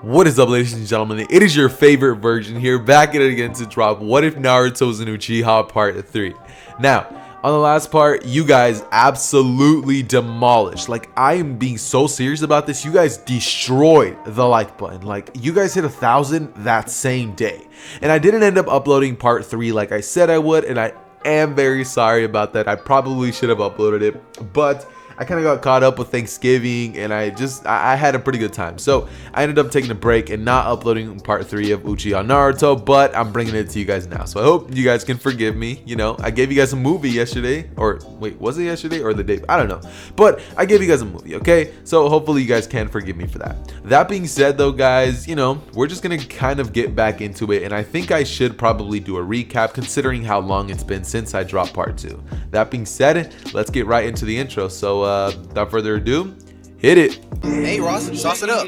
What is up, ladies and gentlemen? It is your favorite version here, back at it again to drop What If Naruto's an Uchiha Part 3. Now, on the last part, you guys absolutely demolished. Like, I am being so serious about this. You guys destroyed the like button. Like, you guys hit 1,000 that same day. And I didn't end up uploading Part 3 like I said I would, and I am very sorry about that. I probably should have uploaded it, but I kind of got caught up with Thanksgiving, and I had a pretty good time. So I ended up taking a break and not uploading part 3 of Uchiha Naruto, but I'm bringing it to you guys now. So I hope you guys can forgive me. You know, I gave you guys a movie yesterday, or wait, was it yesterday or the day? I don't know, but I gave you guys a movie, okay? So hopefully you guys can forgive me for that. That being said though, guys, you know, we're just going to kind of get back into it, and I think I should probably do a recap considering how long it's been since I dropped part 2. That being said, let's get right into the intro. So without further ado, hit it. Hey Ross, sauce it up.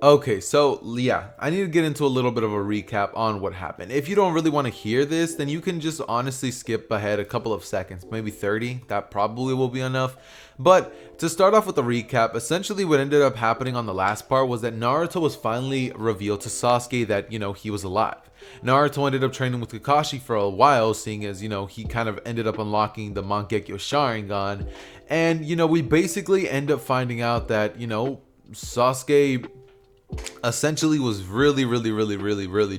Okay, so yeah, I need to get into a little bit of a recap on what happened. If you don't really want to hear this, then you can just honestly skip ahead a couple of seconds, maybe 30. That probably will be enough. But to start off with the recap, essentially what ended up happening on the last part was that Naruto was finally revealed to Sasuke that, you know, he was alive. Naruto ended up training with Kakashi for a while, seeing as, you know, he kind of ended up unlocking the Mangekyo Sharingan. And, you know, we basically end up finding out that, you know, Sasuke essentially was really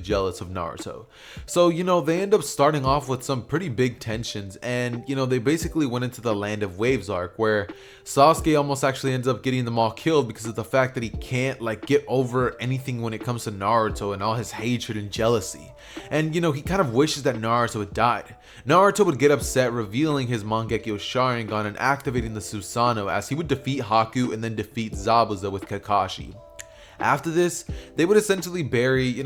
jealous of Naruto. So, you know, they end up starting off with some pretty big tensions, and, you know, they basically went into the Land of Waves arc where Sasuke almost actually ends up getting them all killed because of the fact that he can't like get over anything when it comes to Naruto and all his hatred and jealousy. And, you know, he kind of wishes that Naruto had died. Naruto would get upset, revealing his Mangekyo Sharingan and activating the Susanoo, as he would defeat Haku and then defeat Zabuza with Kakashi. After this, they would essentially bury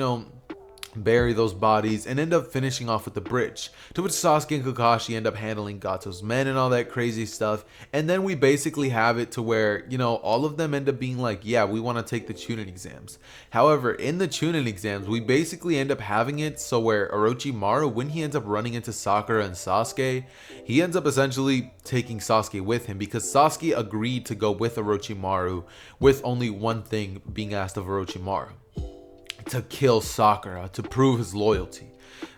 those bodies and end up finishing off with the bridge, to which Sasuke and Kakashi end up handling Gato's men and all that crazy stuff. And then we basically have it to where, you know, all of them end up being like, yeah, we want to take the Chunin exams. However, in the Chunin exams, we basically end up having it so where Orochimaru, when he ends up running into Sakura and Sasuke, he ends up essentially taking Sasuke with him because Sasuke agreed to go with Orochimaru with only one thing being asked of Orochimaru: to kill Sakura, to prove his loyalty.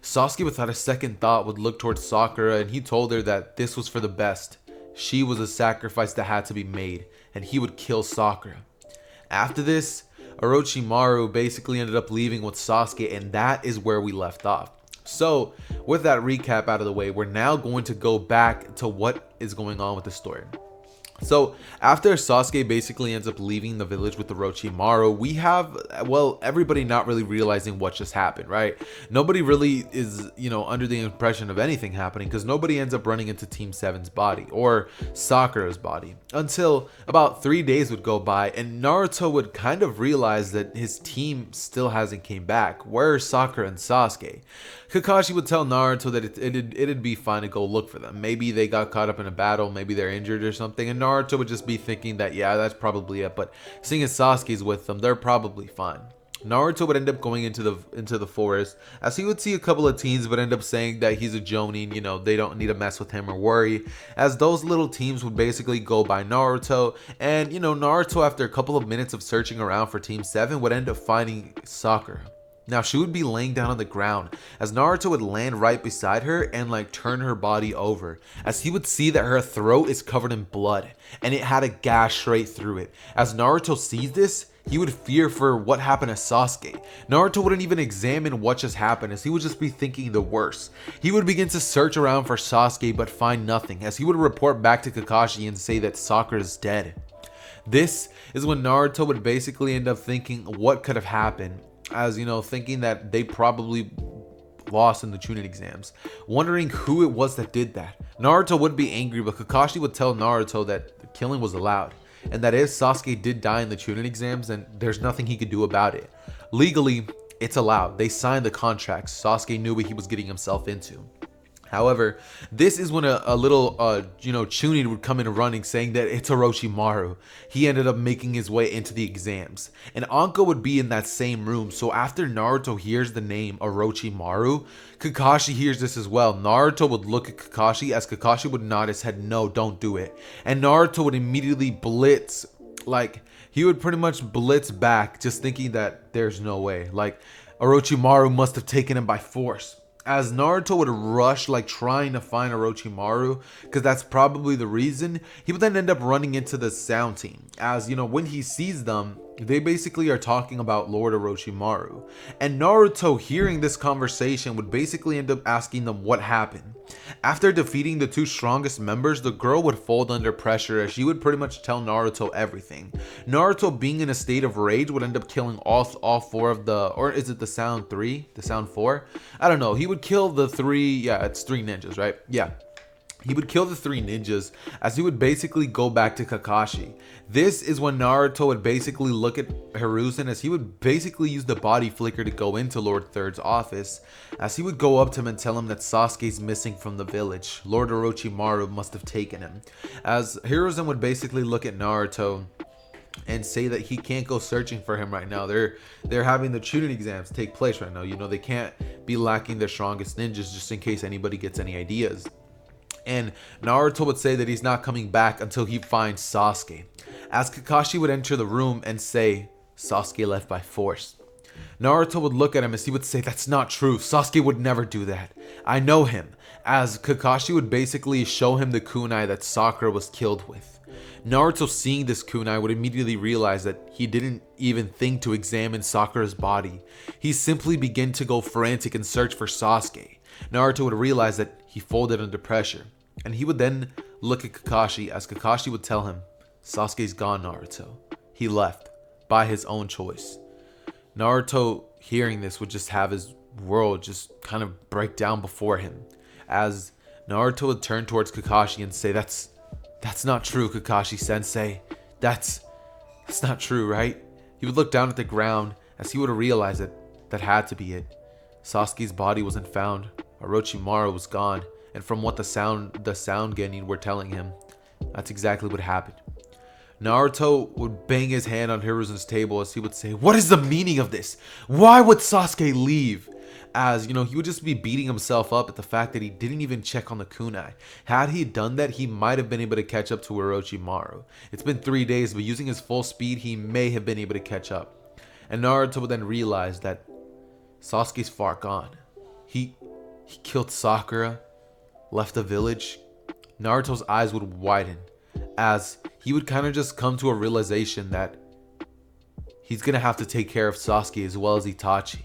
Sasuke, without a second thought, would look towards Sakura, and he told her that this was for the best. She was a sacrifice that had to be made, and he would kill Sakura. After this, Orochimaru basically ended up leaving with Sasuke, and that is where we left off. So, with that recap out of the way, we're now going to go back to what is going on with the story. So after Sasuke basically ends up leaving the village with Orochimaru, we have, well, everybody not really realizing what just happened, right? Nobody really is, you know, under the impression of anything happening because nobody ends up running into Team 7's body or Sakura's body until about 3 days would go by, and Naruto would kind of realize that his team still hasn't came back. Where are Sakura and Sasuke? Kakashi would tell Naruto that it'd be fine to go look for them. Maybe they got caught up in a battle, maybe they're injured or something, and Naruto would just be thinking that, yeah, that's probably it, but seeing as Sasuke's with them, they're probably fine. Naruto would end up going into the forest, as he would see a couple of teens but end up saying that he's a Jonin, you know, they don't need to mess with him or worry, as those little teams would basically go by Naruto. And, you know, Naruto, after a couple of minutes of searching around for Team 7, would end up finding Sakura. Now, she would be laying down on the ground, as Naruto would land right beside her and like turn her body over, as he would see that her throat is covered in blood and it had a gash straight through it. As Naruto sees this, he would fear for what happened to Sasuke. Naruto wouldn't even examine what just happened, as he would just be thinking the worst. He would begin to search around for Sasuke but find nothing, as he would report back to Kakashi and say that Sakura is dead. This is when Naruto would basically end up thinking what could have happened, as, you know, thinking that they probably lost in the Chunin exams, wondering who it was that did that. Naruto would be angry, but Kakashi would tell Naruto that killing was allowed, and that if Sasuke did die in the Chunin exams, then there's nothing he could do about it. Legally, It's allowed. They signed the contract. Sasuke knew what he was getting himself into. However, this is when a little, Chunin would come in running saying that it's Orochimaru. He ended up making his way into the exams. And Anko would be in that same room. So after Naruto hears the name Orochimaru, Kakashi hears this as well. Naruto would look at Kakashi as Kakashi would nod his head, no, don't do it. And Naruto would immediately blitz. Like, he would pretty much blitz back, just thinking that there's no way. Like, Orochimaru must have taken him by force. As Naruto would rush, like trying to find Orochimaru, because that's probably the reason, he would then end up running into the sound team. As, when he sees them, they basically are talking about Lord Orochimaru. And Naruto, hearing this conversation, would basically end up asking them what happened. After defeating the two strongest members, the girl would fold under pressure as she would pretty much tell Naruto everything. Naruto, being in a state of rage, would end up killing all four of the, or is it the sound 3? The sound 4? I don't know. He would kill the 3, yeah, it's 3 ninjas, right? Yeah. He would kill the 3 ninjas as he would basically go back to Kakashi. This is when Naruto would basically look at Hiruzen as he would basically use the body flicker to go into Lord Third's office, as he would go up to him and tell him that Sasuke's missing from the village. Lord Orochimaru must have taken him. As Hiruzen would basically look at Naruto and say that he can't go searching for him right now. They're having the Chunin exams take place right now. They can't be lacking their strongest ninjas just in case anybody gets any ideas. And Naruto would say that he's not coming back until he finds Sasuke. As Kakashi would enter the room and say, Sasuke left by force. Naruto would look at him as he would say, that's not true. Sasuke would never do that. I know him. As Kakashi would basically show him the kunai that Sakura was killed with. Naruto, seeing this kunai, would immediately realize that he didn't even think to examine Sakura's body. He simply began to go frantic and search for Sasuke. Naruto would realize that he folded under pressure, and he would then look at Kakashi as Kakashi would tell him, Sasuke's gone, Naruto. He left by his own choice. Naruto, hearing this, would just have his world just kind of break down before him, as Naruto would turn towards Kakashi and say, that's not true, Kakashi sensei. That's not true, right? He would look down at the ground as he would realize that had to be it. Sasuke's body wasn't found. Orochimaru was gone, and from what the sound genin were telling him, that's exactly what happened. Naruto would bang his hand on Hiruzen's table as he would say, what is the meaning of this? Why would Sasuke leave? As, he would just be beating himself up at the fact that he didn't even check on the kunai. Had he done that, he might have been able to catch up to Orochimaru. It's been 3 days, but using his full speed, he may have been able to catch up. And Naruto would then realize that Sasuke's far gone. He killed Sakura, left the village. Naruto's eyes would widen as he would kind of just come to a realization that he's going to have to take care of Sasuke as well as Itachi.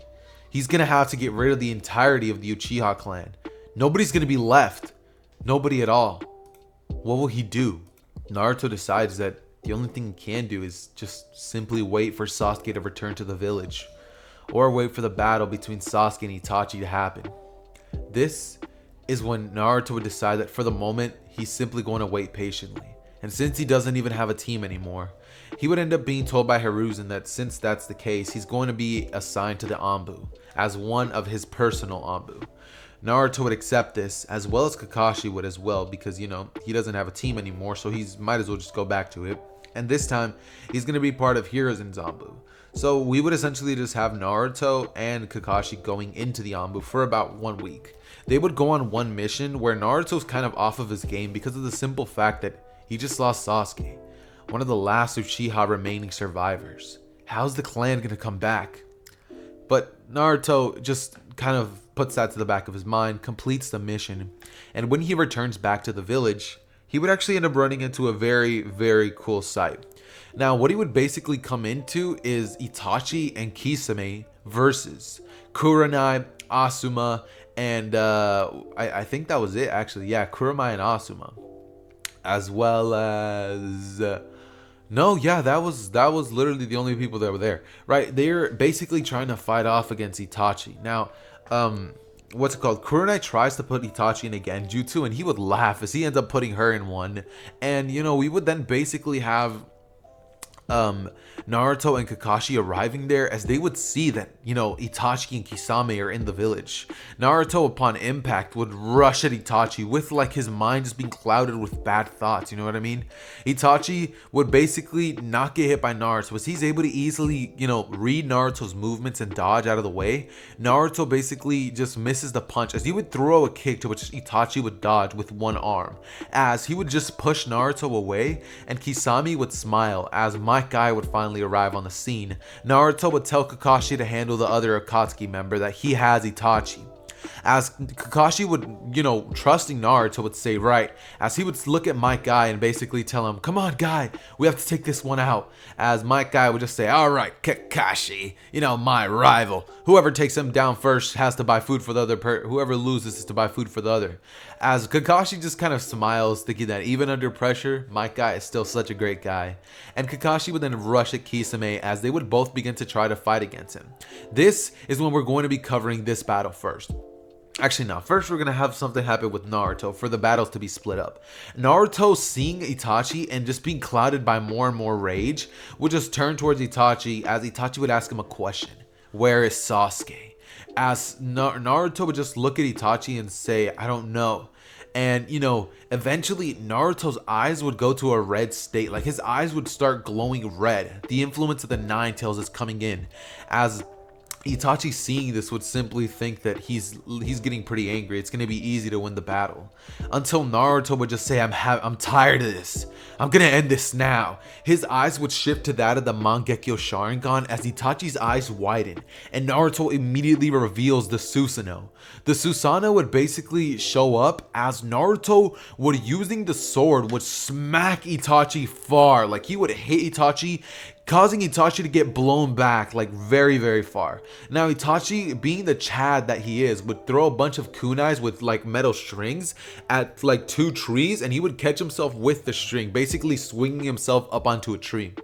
He's going to have to get rid of the entirety of the Uchiha clan. Nobody's going to be left. Nobody at all. What will he do? Naruto decides that the only thing he can do is just simply wait for Sasuke to return to the village, or wait for the battle between Sasuke and Itachi to happen. This is when Naruto would decide that for the moment, he's simply going to wait patiently. And since he doesn't even have a team anymore, he would end up being told by Hiruzen that since that's the case, he's going to be assigned to the Anbu as one of his personal Anbu. Naruto would accept this, as well as Kakashi would as well, because, he doesn't have a team anymore, so he might as well just go back to it. And this time, he's going to be part of Hiruzen's Anbu. So we would essentially just have Naruto and Kakashi going into the Anbu for about 1 week. They would go on one mission where Naruto's kind of off of his game because of the simple fact that he just lost Sasuke, one of the last Uchiha remaining survivors. How's the clan going to come back? But Naruto just kind of puts that to the back of his mind, completes the mission, and when he returns back to the village, he would actually end up running into a very, very cool sight. Now, what he would basically come into is Itachi and Kisame versus Kurenai, Asuma, and I think that was it actually. Yeah, Kurenai and Asuma. As well as no, yeah, that was literally the only people that were there. Right? They're basically trying to fight off against Itachi. Now, what's it called? Kurenai tries to put Itachi in a Genjutsu, and he would laugh as he ends up putting her in one. And we would then basically have Naruto and Kakashi arriving there, as they would see that, Itachi and Kisame are in the village. Naruto, upon impact, would rush at Itachi with like his mind just being clouded with bad thoughts, you know what I mean? Itachi would basically not get hit by Naruto, as he's able to easily, read Naruto's movements and dodge out of the way. Naruto basically just misses the punch, as he would throw a kick to which Itachi would dodge with one arm, as he would just push Naruto away, and Kisame would smile as my guy would finally arrive on the scene. Naruto would tell Kakashi to handle the other Akatsuki member, that he has Itachi. As Kakashi would, trusting Naruto, would say, right, as he would look at my guy and basically tell him, come on guy, we have to take this one out. As my guy would just say, all right, Kakashi, my rival, whoever takes him down first has to buy food for the other whoever loses is to buy food for the other. As Kakashi just kind of smiles, thinking that even under pressure, my guy is still such a great guy. And Kakashi would then rush at Kisame, as they would both begin to try to fight against him. This is when we're going to be covering this battle first. Actually, no. First, we're going to have something happen with Naruto for the battles to be split up. Naruto, seeing Itachi and just being clouded by more and more rage, would just turn towards Itachi, as Itachi would ask him a question. Where is Sasuke? As Naruto would just look at Itachi and say, I don't know. And, eventually Naruto's eyes would go to a red state. Like, his eyes would start glowing red. The influence of the Nine Tails is coming in. As Itachi, seeing this, would simply think that he's getting pretty angry. It's going to be easy to win the battle. Until Naruto would just say, I'm tired of this. I'm going to end this now. His eyes would shift to that of the Mangekyo Sharingan, as Itachi's eyes widen, and Naruto immediately reveals the Susanoo. The Susanoo would basically show up, as Naruto would, using the sword, would smack Itachi far. Like, he would hit Itachi, causing Itachi to get blown back like very, very far. Now Itachi, being the Chad that he is, would throw a bunch of kunais with like metal strings at like 2 trees, and he would catch himself with the string, basically swinging himself up onto a tree.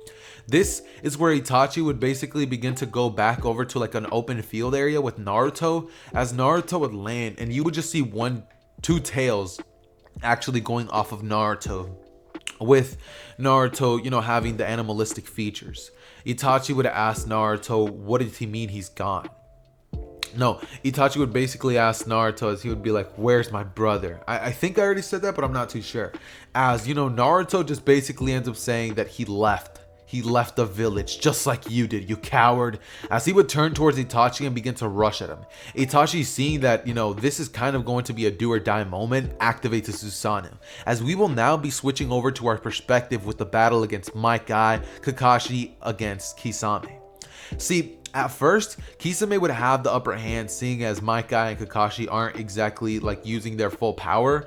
This is where Itachi would basically begin to go back over to like an open field area with Naruto, as Naruto would land, and you would just see 2 tails actually going off of Naruto, with Naruto, having the animalistic features. Itachi would ask Naruto, what did he mean he's gone? No, Itachi would basically ask Naruto, as he would be like, where's my brother? I think I already said that, but I'm not too sure. As, Naruto just basically ends up saying that he left. He left the village just like you did, you coward. As he would turn towards Itachi and begin to rush at him. Itachi, seeing that, this is kind of going to be a do or die moment, activates the Susanoo. As we will now be switching over to our perspective with the battle against my guy, Kakashi, against Kisame. See, at first, Kisame would have the upper hand, seeing as my guy and Kakashi aren't exactly like using their full power.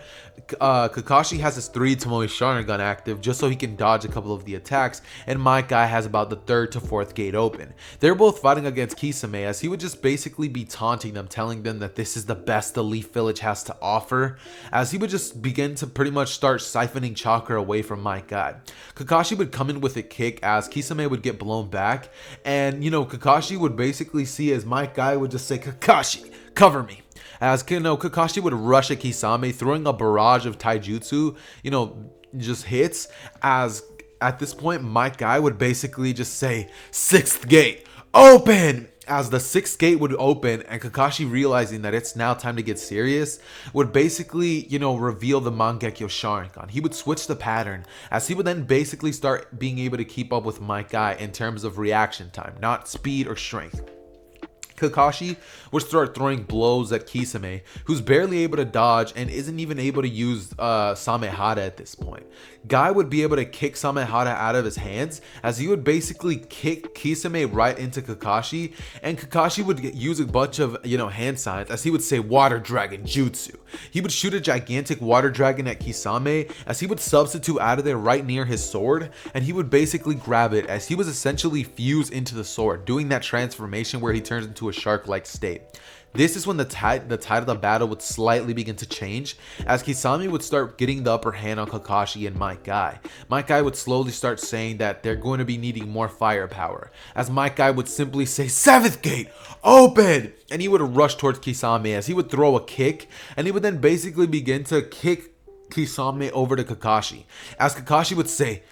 Kakashi has his 3 Tomoe Sharingan active just so he can dodge a couple of the attacks, and my guy has about the 3rd to 4th gate open. They're both fighting against Kisame, as he would just basically be taunting them, telling them that this is the best the Leaf Village has to offer, as he would just begin to pretty much start siphoning chakra away from my guy. Kakashi would come in with a kick, as Kisame would get blown back, and Kakashi would basically see as my guy would just say, Kakashi, cover me. As Kakashi would rush at Kisame, throwing a barrage of taijutsu, just hits. As at this point, my guy would basically just say, 6th gate, open! As the 6th gate would open, and Kakashi, realizing that it's now time to get serious, would basically, reveal the Mangekyo Sharingan. He would switch the pattern, as he would then basically start being able to keep up with my guy in terms of reaction time, not speed or strength. Kakashi would start throwing blows at Kisame, who's barely able to dodge and isn't even able to use Samehada at this point. Guy would be able to kick Samehada out of his hands, as he would basically kick Kisame right into Kakashi, and Kakashi would use a bunch of hand signs, as he would say water dragon jutsu. He would shoot a gigantic water dragon at Kisame, as he would substitute out of there right near his sword, and he would basically grab it, as he was essentially fused into the sword, doing that transformation where he turns into a shark-like state. This is when the tide of the battle would slightly begin to change, as Kisame would start getting the upper hand on Kakashi and my guy. My guy would slowly start saying that they're going to be needing more firepower, as my guy would simply say, 7th gate, open! And he would rush towards Kisame, as he would throw a kick, and he would then basically begin to kick Kisame over to Kakashi, as Kakashi would say,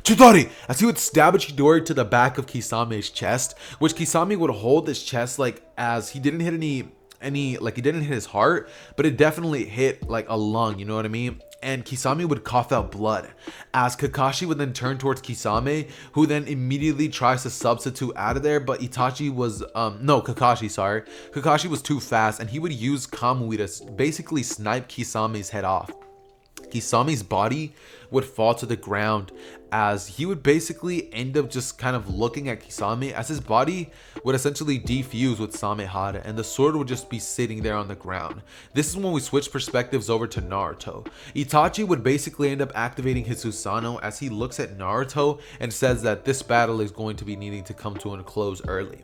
Chidori! As he would stab a Chidori to the back of Kisame's chest, which Kisame would hold his chest like as he didn't hit he didn't hit his heart, but it definitely hit like a lung, you know what I mean? And Kisame would cough out blood, as Kakashi would then turn towards Kisame, who then immediately tries to substitute out of there, but Kakashi was too fast, and he would use Kamui to basically snipe Kisame's head off. Kisame's body would fall to the ground, as he would basically end up just kind of looking at Kisame, as his body would essentially defuse with Samehada, and the sword would just be sitting there on the ground. This is when we switch perspectives over to Naruto. Itachi would basically end up activating his Susanoo, as he looks at Naruto and says that this battle is going to be needing to come to a close early.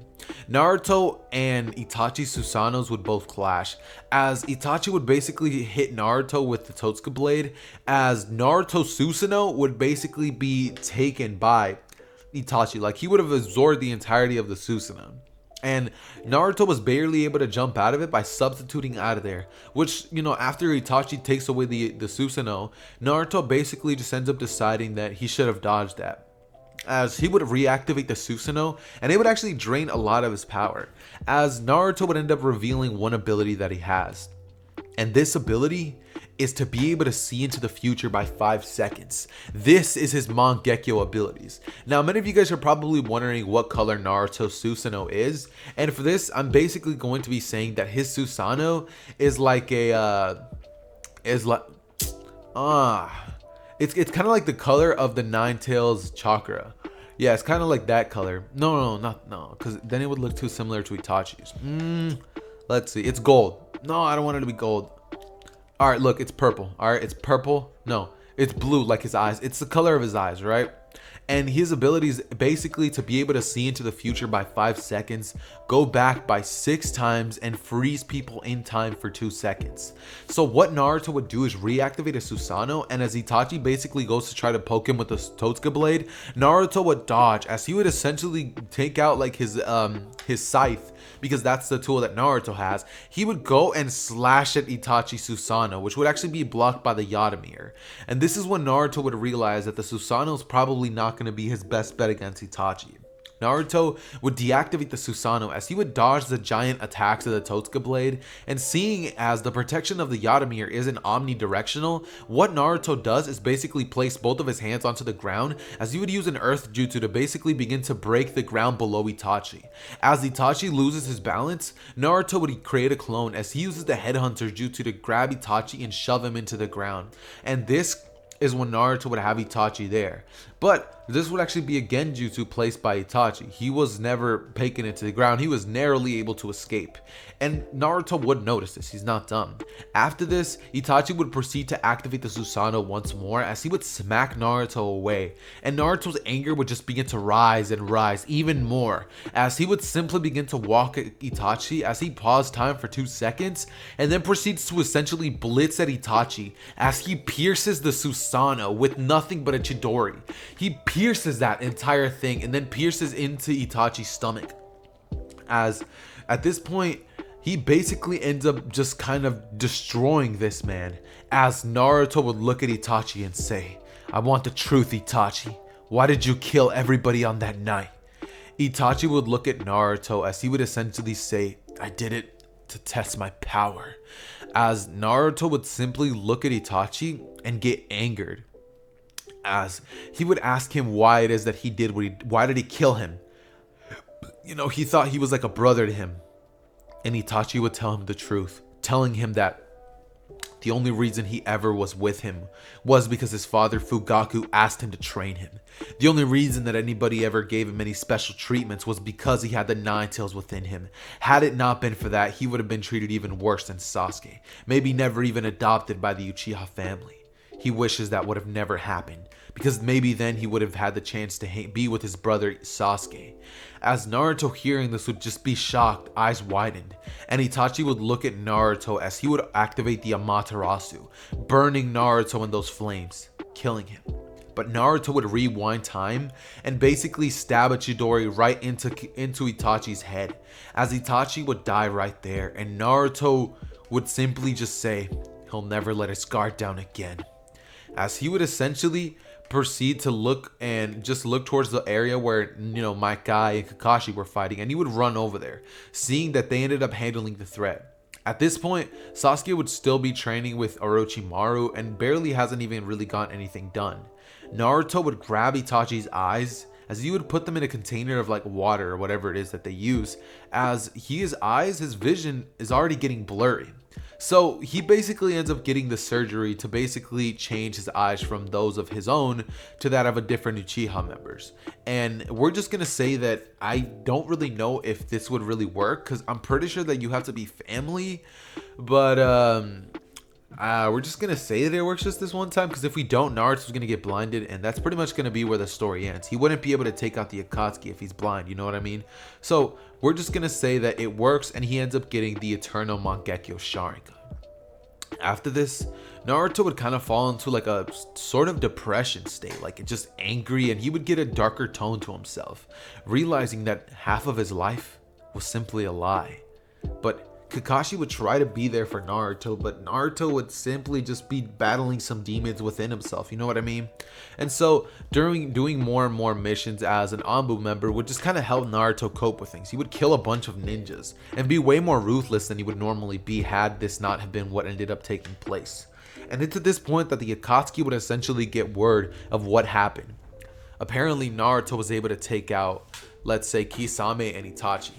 Naruto and Itachi's Susanos would both clash, as Itachi would basically hit Naruto with the Totsuka blade, as Naruto's Susanoo would basically be taken by Itachi. Like, he would have absorbed the entirety of the Susanoo. And Naruto was barely able to jump out of it by substituting out of there, which, you know, after Itachi takes away the Susanoo, Naruto basically just ends up deciding that he should have dodged that, as he would reactivate the Susanoo, and it would actually drain a lot of his power, as Naruto would end up revealing one ability that he has. And this ability is to be able to see into the future by 5 seconds. This is his Mangekyo abilities. Now, many of you guys are probably wondering what color Naruto's Susanoo is, and for this, I'm basically going to be saying that his Susanoo is like a, it's kind of like the color of the Nine Tails chakra. Yeah, it's kind of like that color. No, because then it would look too similar to Itachi's. Let's see. It's gold. No, I don't want it to be gold. All right, look, it's purple. All right, it's purple. No, it's blue, like his eyes. It's the color of his eyes, right? And his ability is basically to be able to see into the future by 5 seconds, go back by 6 times, and freeze people in time for 2 seconds. So what Naruto would do is reactivate a Susanoo, and as Itachi basically goes to try to poke him with the Totsuka blade, Naruto would dodge, as he would essentially take out like his scythe, because that's the tool that Naruto has. He would go and slash at Itachi's Susanoo, which would actually be blocked by the Yadomir. And this is when Naruto would realize that the Susanoo is probably not going to be his best bet against Itachi. Naruto would deactivate the Susanoo, as he would dodge the giant attacks of the Totsuka blade, and seeing as the protection of the Yadomir isn't omnidirectional, what Naruto does is basically place both of his hands onto the ground, as he would use an earth jutsu to basically begin to break the ground below Itachi. As Itachi loses his balance, Naruto would create a clone, as he uses the headhunter jutsu to grab Itachi and shove him into the ground. And this is when Naruto would have Itachi there. But this would actually be a genjutsu placed by Itachi. He was never taken into the ground. He was narrowly able to escape. And Naruto would notice this. He's not dumb. After this, Itachi would proceed to activate the Susanoo once more, as he would smack Naruto away. And Naruto's anger would just begin to rise and rise even more, as he would simply begin to walk at Itachi, as he paused time for 2 seconds, and then proceeds to essentially blitz at Itachi, as he pierces the Susanoo with nothing but a Chidori. He pierces that entire thing and then pierces into Itachi's stomach. As at this point, he basically ends up just kind of destroying this man, as Naruto would look at Itachi and say, "I want the truth, Itachi. Why did you kill everybody on that night?" Itachi would look at Naruto, as he would essentially say, "I did it to test my power." As Naruto would simply look at Itachi and get angered, as he would ask him why it is that he did why did he kill him? You know, he thought he was like a brother to him. And Itachi would tell him the truth, telling him that the only reason he ever was with him was because his father Fugaku asked him to train him. The only reason that anybody ever gave him any special treatments was because he had the Nine Tails within him. Had it not been for that, he would have been treated even worse than Sasuke, maybe never even adopted by the Uchiha family. He wishes that would have never happened, because maybe then he would have had the chance to be with his brother Sasuke. As Naruto hearing this would just be shocked, eyes widened, and Itachi would look at Naruto as he would activate the Amaterasu, burning Naruto in those flames, killing him. But Naruto would rewind time and basically stab a Chidori right into Itachi's head, as Itachi would die right there, and Naruto would simply just say he'll never let his guard down again, as he would essentially proceed to look towards the area where, Mike Guy and Kakashi were fighting, and he would run over there, seeing that they ended up handling the threat. At this point, Sasuke would still be training with Orochimaru and barely hasn't even really gotten anything done. Naruto would grab Itachi's eyes as he would put them in a container of like water or whatever it is that they use, as his vision is already getting blurry. So he basically ends up getting the surgery to basically change his eyes from those of his own to that of a different Uchiha members. And we're just going to say that I don't really know if this would really work, because I'm pretty sure that you have to be family. But we're just going to say that it works just this one time, because if we don't, Naruto's going to get blinded, and that's pretty much going to be where the story ends. He wouldn't be able to take out the Akatsuki if he's blind, you know what I mean? So we're just going to say that it works, and he ends up getting the Eternal Mangekyo Sharingan. After this, Naruto would kind of fall into like a sort of depression state, like just angry, and he would get a darker tone to himself, realizing that half of his life was simply a lie. But Kakashi would try to be there for Naruto, but Naruto would simply just be battling some demons within himself, you know what I mean? And so doing more and more missions as an Anbu member would just kind of help Naruto cope with things. He would kill a bunch of ninjas and be way more ruthless than he would normally be had this not have been what ended up taking place. And it's at this point that the Akatsuki would essentially get word of what happened. Apparently Naruto was able to take out, let's say, Kisame and Itachi.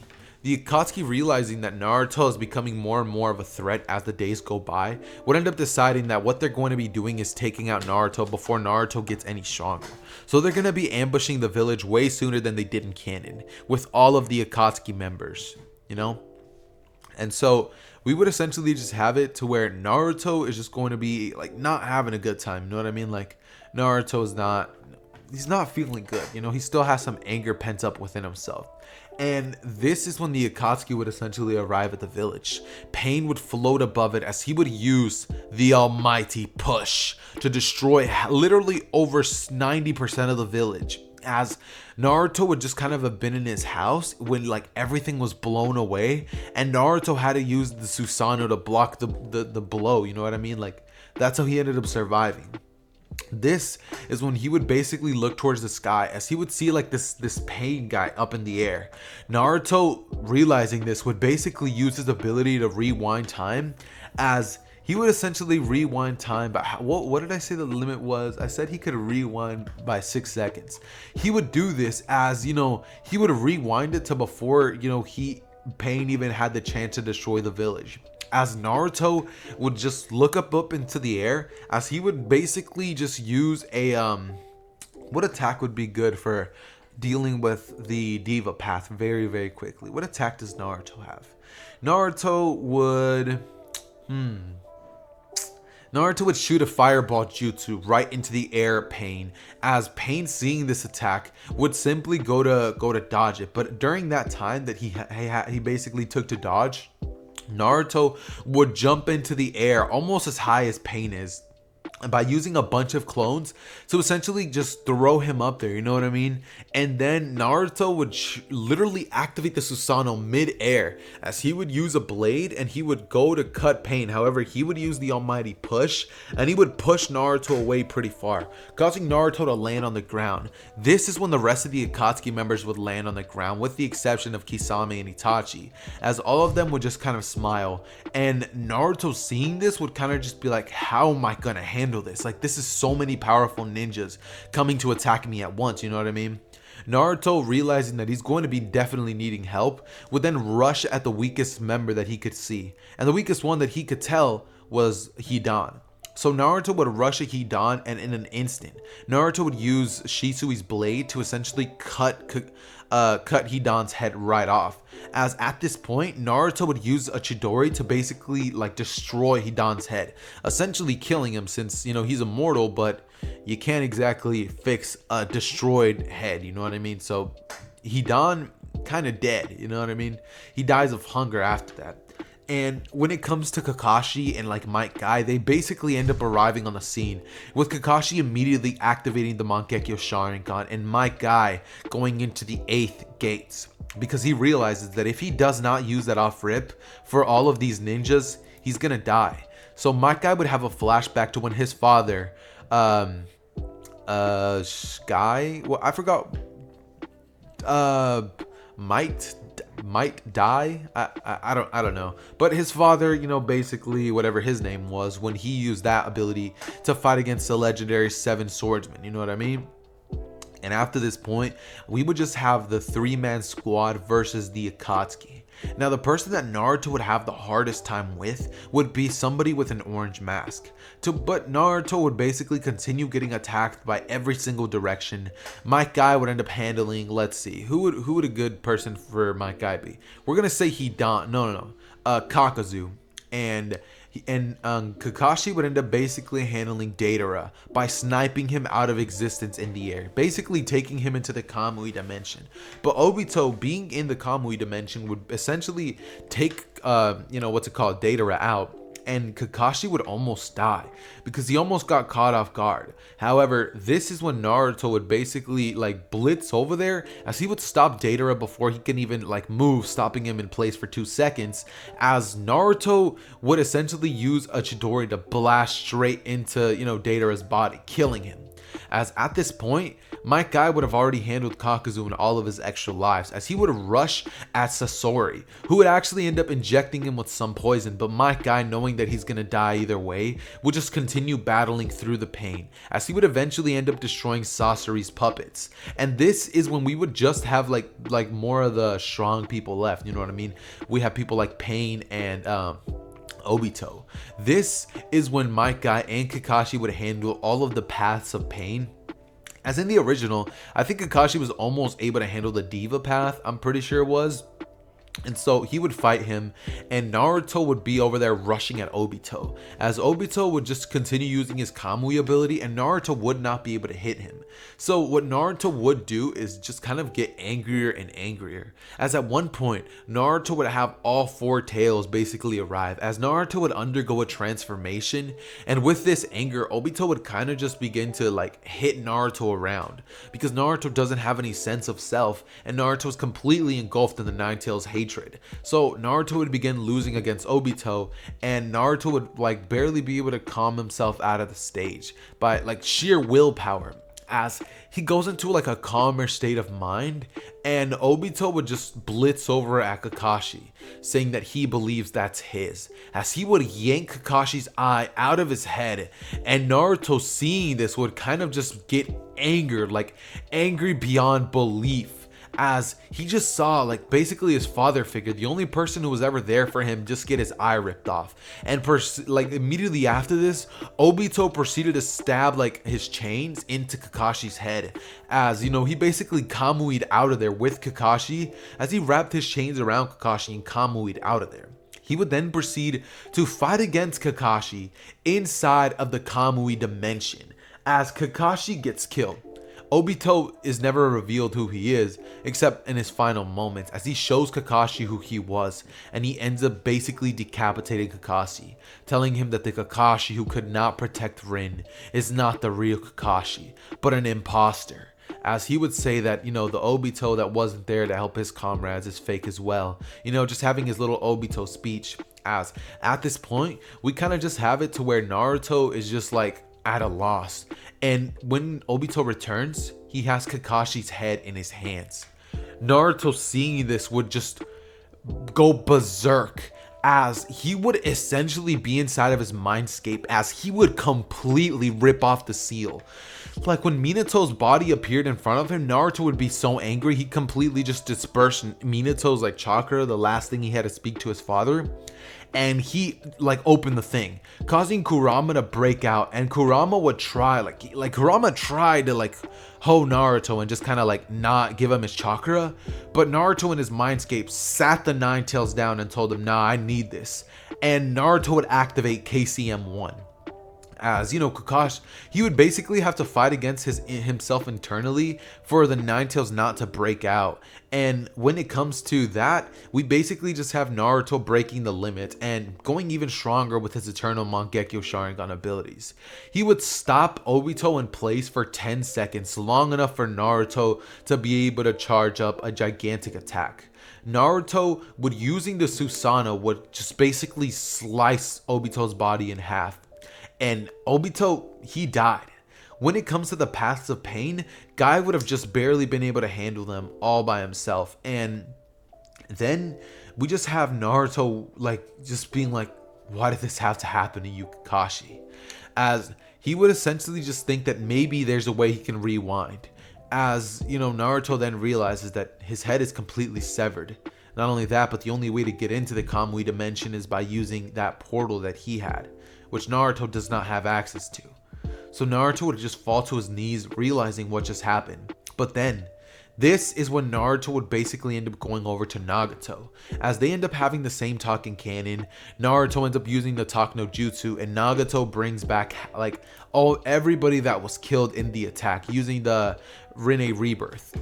The Akatsuki, realizing that Naruto is becoming more and more of a threat as the days go by, would end up deciding that what they're going to be doing is taking out Naruto before Naruto gets any stronger. So they're going to be ambushing the village way sooner than they did in canon, with all of the Akatsuki members, you know? And so we would essentially just have it to where Naruto is just going to be like not having a good time, you know what I mean? Like Naruto is he's not feeling good, you know? He still has some anger pent up within himself. And this is when the Akatsuki would essentially arrive at the village. Pain would float above it as he would use the almighty push to destroy literally over 90% of the village. As Naruto would just kind of have been in his house when like everything was blown away, and Naruto had to use the Susanoo to block the blow, you know what I mean? Like that's how he ended up surviving. This is when he would basically look towards the sky as he would see like this pain guy up in the air. Naruto, realizing this, would basically use his ability to rewind time, as he would essentially rewind time. But what did I say the limit was? I said he could rewind by 6 seconds. He would do this as, he would rewind it to before, Pain even had the chance to destroy the village. As Naruto would just look up into the air, as he would basically just use a what attack would be good for dealing with the Diva path very, very quickly? What attack does Naruto have? Naruto would shoot a fireball jutsu right into the air Pain, as Pain, seeing this attack, would simply go to dodge it. But during that time that he basically took to dodge, Naruto would jump into the air almost as high as Pain is, by using a bunch of clones to essentially just throw him up there, you know what I mean? And then Naruto would literally activate the Susanoo mid-air, as he would use a blade and he would go to cut Pain. However, he would use the almighty push, and he would push Naruto away pretty far, causing Naruto to land on the ground. This is when the rest of the Akatsuki members would land on the ground, with the exception of Kisame and Itachi, as all of them would just kind of smile. And Naruto, seeing this, would kind of just be like, how am I gonna handle this? Like, this is so many powerful ninjas coming to attack me at once, you know what I mean? Naruto, realizing that he's going to be definitely needing help, would then rush at the weakest member that he could see, and the weakest one that he could tell was Hidan. So Naruto would rush at Hidan, and in an instant, Naruto would use Shisui's blade to essentially cut Hidan's head right off. As at this point, Naruto would use a Chidori to basically like destroy Hidan's head, essentially killing him, since he's immortal, but you can't exactly fix a destroyed head, you know what I mean? So Hidan kind of dead, you know what I mean? He dies of hunger after that. And when it comes to Kakashi and like Might Guy, they basically end up arriving on the scene, with Kakashi immediately activating the Mangekyo Sharingan and Might Guy going into the 8th gates, because he realizes that if he does not use that off rip for all of these ninjas, he's gonna die. So Might Guy would have a flashback to when his father Sky, well, I forgot, uh might die. I don't know, but his father, basically whatever his name was, when he used that ability to fight against the legendary seven swordsmen, you know what I mean? And after this point, we would just have the 3-man squad versus the Akatsuki. Now, the person that Naruto would have the hardest time with would be somebody with an orange mask. But Naruto would basically continue getting attacked by every single direction. My guy would end up handling, let's see, who would a good person for my guy be? We're gonna say Kakazu. And Kakashi would end up basically handling Deidara by sniping him out of existence in the air, basically taking him into the Kamui dimension. But Obito, being in the Kamui dimension, would essentially take Deidara out, and Kakashi would almost die because he almost got caught off guard. However, this is when Naruto would basically blitz over there, as he would stop Deidara before he can even move, stopping him in place for 2 seconds, as Naruto would essentially use a Chidori to blast straight into Deidara's body, killing him. As at this point, my guy would have already handled Kakazu and all of his extra lives, as he would rush at Sasori, who would actually end up injecting him with some poison. But my guy, knowing that he's gonna die either way, would just continue battling through the pain, as he would eventually end up destroying Sasori's puppets. And this is when we would just have like more of the strong people left, you know what I mean? We have people like Pain and Obito. This is when my guy and Kakashi would handle all of the paths of pain. As in the original, I think Kakashi was almost able to handle the Diva path, I'm pretty sure it was. And so he would fight him, and Naruto would be over there rushing at Obito, as Obito would just continue using his Kamui ability, and Naruto would not be able to hit him. So what Naruto would do is just kind of get angrier and angrier, as at one point Naruto would have all 4 tails basically arrive, as Naruto would undergo a transformation. And with this anger, Obito would kind of just begin to hit Naruto around, because Naruto doesn't have any sense of self, and Naruto is completely engulfed in the Nine Tails hatred. So Naruto would begin losing against Obito, and Naruto would barely be able to calm himself out of the stage by sheer willpower, as he goes into a calmer state of mind. And Obito would just blitz over at Kakashi, saying that he believes that's his, as he would yank Kakashi's eye out of his head. And Naruto, seeing this, would kind of just get angered, angry beyond belief, as he just saw basically his father figure, the only person who was ever there for him, just get his eye ripped off. And immediately after this, Obito proceeded to stab his chains into Kakashi's head, as he basically Kamui'd out of there with Kakashi, as he wrapped his chains around Kakashi and Kamui'd out of there. He would then proceed to fight against Kakashi inside of the Kamui dimension, as Kakashi gets killed. Obito is never revealed who he is, except in his final moments, as he shows Kakashi who he was, and he ends up basically decapitating Kakashi, telling him that the Kakashi who could not protect Rin is not the real Kakashi, but an imposter. As he would say that, the Obito that wasn't there to help his comrades is fake as well. Just having his little Obito speech. As at this point, we kind of just have it to where Naruto is just at a loss. And when Obito returns, he has Kakashi's head in his hands. Naruto, seeing this, would just go berserk, as he would essentially be inside of his mindscape, as he would completely rip off the seal. When Minato's body appeared in front of him, Naruto would be so angry he completely just dispersed Minato's chakra, the last thing he had to speak to his father. And he opened the thing, causing Kurama to break out. And Kurama would try Kurama tried to hoe Naruto and just kind of not give him his chakra, but Naruto in his mindscape sat the Nine Tails down and told him, nah, I need this. And Naruto would activate KCM1. As Kakashi, he would basically have to fight against himself internally for the Nine Tails not to break out. And when it comes to that, we basically just have Naruto breaking the limit and going even stronger with his Eternal Mangekyo Sharingan abilities. He would stop Obito in place for 10 seconds, long enough for Naruto to be able to charge up a gigantic attack. Naruto would, using the Susanoo, would just basically slice Obito's body in half. And Obito, he died. when it comes to the paths of pain, Guy would have just barely been able to handle them all by himself. And then we just have Naruto like just being like, why did this have to happen to you, Kakashi? As he would essentially just think that maybe there's a way he can rewind. As, you know, Naruto then realizes that his head is completely severed. Not only that, but the only way to get into the Kamui dimension is by using that portal that he had, which Naruto does not have access to. So Naruto would just fall to his knees, realizing what just happened. But then, this is when Naruto would basically end up going over to Nagato. As they end up having the same talk in canon, Naruto ends up using the talk no jutsu, and Nagato brings back like everybody that was killed in the attack using the Rinne rebirth.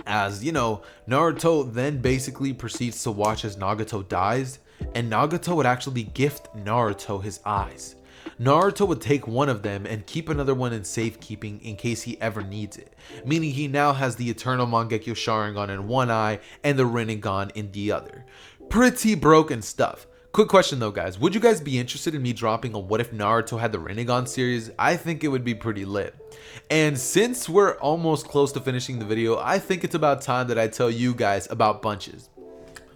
As you know, Naruto then basically proceeds to watch as Nagato dies, and Nagato would actually gift Naruto his eyes. Naruto would take one of them and keep another one in safekeeping in case he ever needs it, meaning he now has the Eternal Mangekyo Sharingan in one eye and the Rinnegan in the other. Pretty broken stuff. Quick question though, guys, would you guys be interested in me dropping a what if Naruto had the Rinnegan series? I think it would be pretty lit. And since we're almost close to finishing the video, I think it's about time that I tell you guys about Bunches.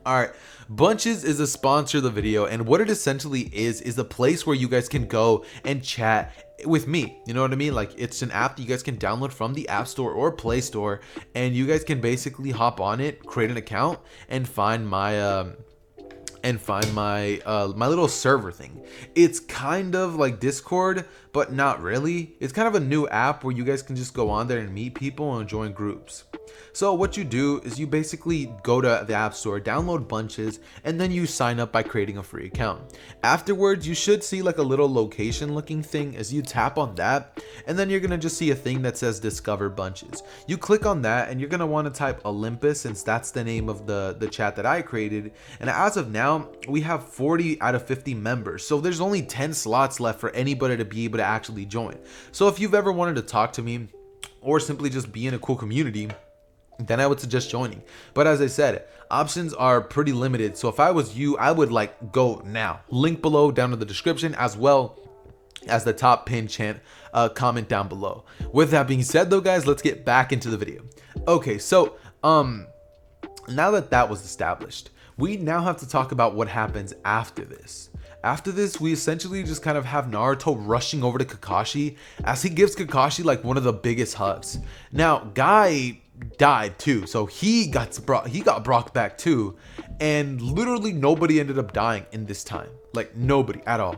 Alright, Bunches is a sponsor of the video, and what it essentially is a place where you guys can go and chat with me. You know what I mean? Like, it's an app that you guys can download from the App Store or Play Store, and you guys can basically hop on it, create an account, and find my my little server thing. It's kind of like Discord, but not really. It's kind of a new app where you guys can just go on there and meet people and join groups. So what you do is you basically go to the App Store, download Bunches, and then you sign up by creating a free account. Afterwards, you should see like a little location looking thing. As you tap on that, and then you're gonna just see a thing that says Discover Bunches. You click on that, and you're gonna want to type Olympus, since that's the name of the chat that I created. And as of now, we have 40 out of 50 members, so there's only 10 slots left for anybody to be able to actually join. So if you've ever wanted to talk to me or simply just be in a cool community, then I would suggest joining. But as I said, options are pretty limited, so if I was you, I would like go now. Link below down in the description, as well as the top pin comment down below. With that being said though, guys, let's get back into the video. Okay, so now that was established, we now have to talk about what happens after this. After this, we essentially just kind of have Naruto rushing over to Kakashi as he gives Kakashi like one of the biggest hugs. Now, Guy died too, so he got brought back too, and literally nobody ended up dying in this time, like nobody at all.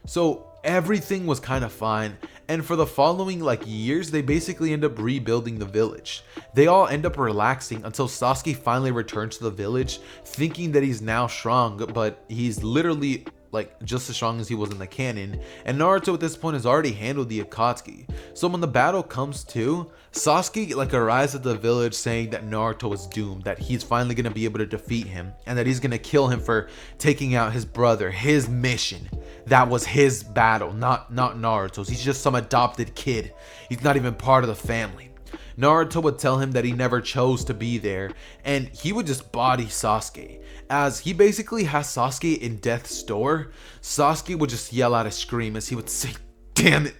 So everything was kind of fine, and for the following like years, they basically end up rebuilding the village. They all end up relaxing until Sasuke finally returns to the village, thinking that he's now strong, but he's literally like just as strong as he was in the canon, and Naruto at this point has already handled the Akatsuki. So when the battle comes to, Sasuke like arrives at the village saying that Naruto is doomed, that he's finally gonna be able to defeat him, and that he's gonna kill him for taking out his brother, his mission. That was his battle, not Naruto's. He's just some adopted kid. He's not even part of the family. Naruto would tell him that he never chose to be there, and he would just body Sasuke. As he basically has Sasuke in death's door, Sasuke would just yell out a scream as he would say, "Damn it!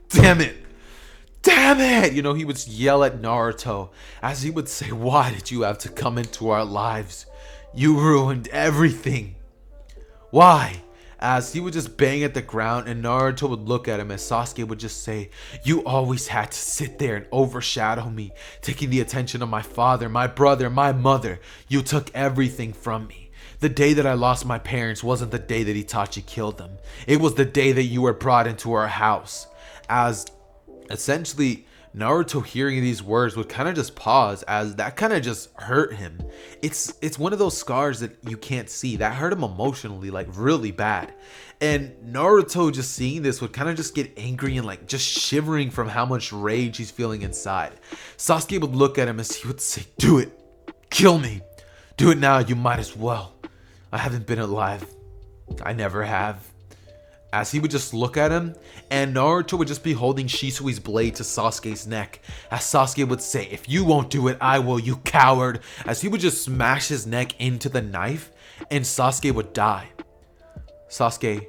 Damn it! Damn it!" You know, he would yell at Naruto as he would say, "Why did you have to come into our lives? You ruined everything. Why?" As he would just bang at the ground, and Naruto would look at him as Sasuke would just say, "You always had to sit there and overshadow me, taking the attention of my father, my brother, my mother. You took everything from me. The day that I lost my parents wasn't the day that Itachi killed them. It was the day that you were brought into our house." As essentially Naruto, hearing these words, would kind of just pause, as that kind of just hurt him. It's one of those scars that you can't see, that hurt him emotionally, like really bad. And Naruto just seeing this would kind of just get angry and like just shivering from how much rage he's feeling inside. Sasuke would look at him as he would say, "Do it, kill me, do it now, you might as well. I haven't been alive, I never have." As he would just look at him, and Naruto would just be holding Shisui's blade to Sasuke's neck, as Sasuke would say, "If you won't do it, I will, you coward." As he would just smash his neck into the knife, and Sasuke would die. Sasuke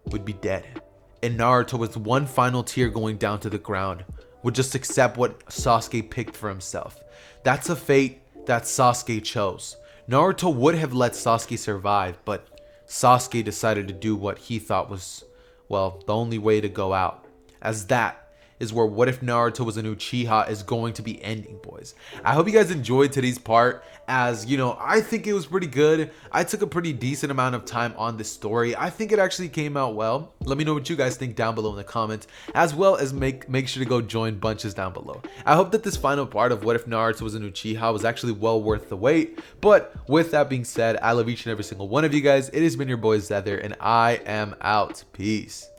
would be dead. and Naruto, with one final tear going down to the ground, would just accept what Sasuke picked for himself. That's a fate that Sasuke chose. Naruto would have let Sasuke survive, but Sasuke decided to do what he thought was, well, the only way to go out. As that is where What If Naruto Was an Uchiha is going to be ending, boys. I hope you guys enjoyed today's part, as, you know, I think it was pretty good. I took a pretty decent amount of time on this story. I think it actually came out well. Let me know what you guys think down below in the comments, as well as make sure to go join Bunches down below. I hope that this final part of What If Naruto Was an Uchiha was actually well worth the wait. But with that being said, I love each and every single one of you guys. It has been your boy Zether, and I am out. Peace.